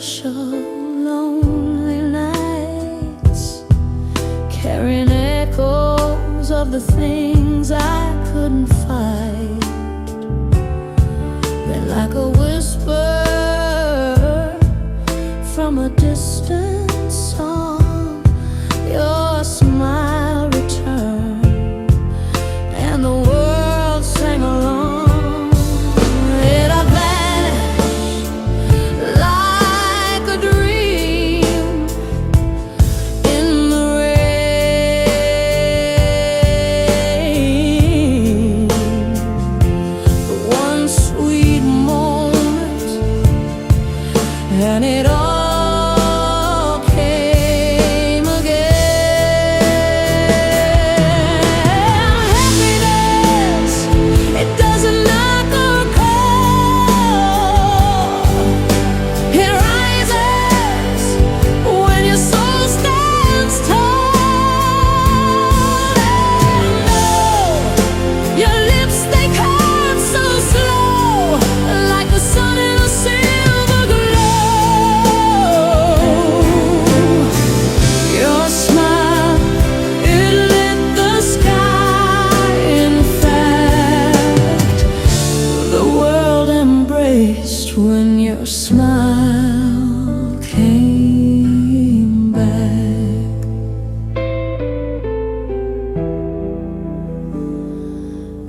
hush of lonely nights, carrying echoes of the things I couldn't fight. Then like a whisper from a distant song, your smile returned and the world sang along. It had vanished like a dream in the rain. But one sweet moment and it all when your smile came back.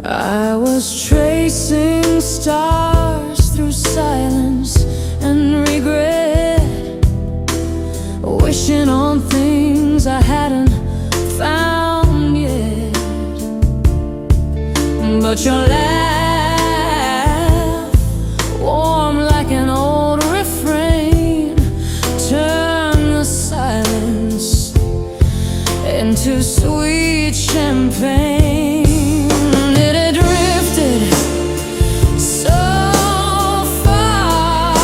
I was tracing stars through silence and regret, wishing on things I hadn't found yet. But your laugh, warm like an old refrain, turned the silence into sweet champagne. It had drifted so far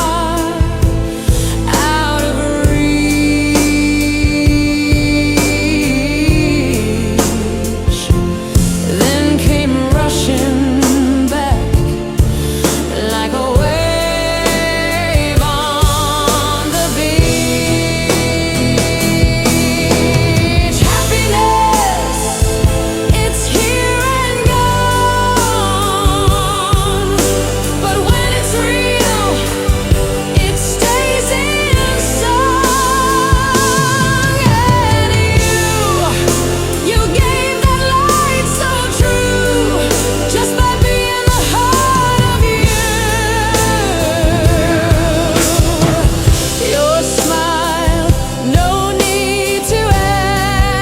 out of reach, then came rushing back like a wave on the beach. Happiness, it's here and gone, but when it's real, it stays inside. And you gave that light so true, just by being the heart of you. Your smile, no need to act.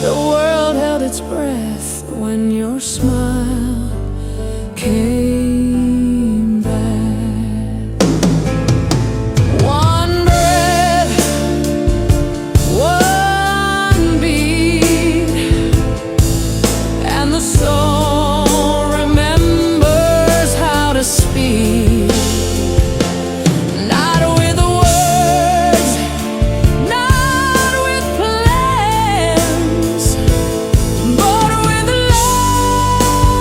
The world held its breath when your smile came back. One breath, one beat, and the soul remembers how to speak. Not with words, not with plans, but with love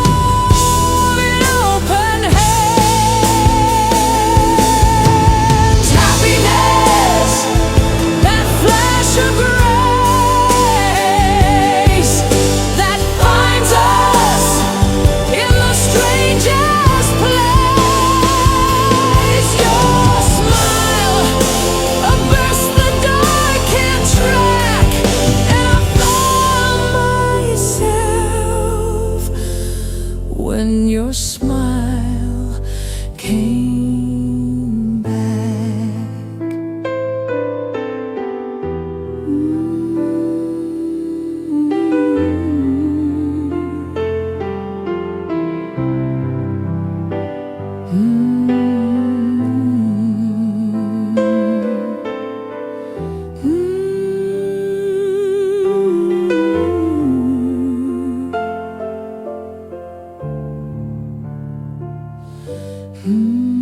in open hands. Happiness, that flash of grace that finds us in the strangest place. Your smile, a burst the dark can't track, and I found myself when your smile came back. Mm-hmm.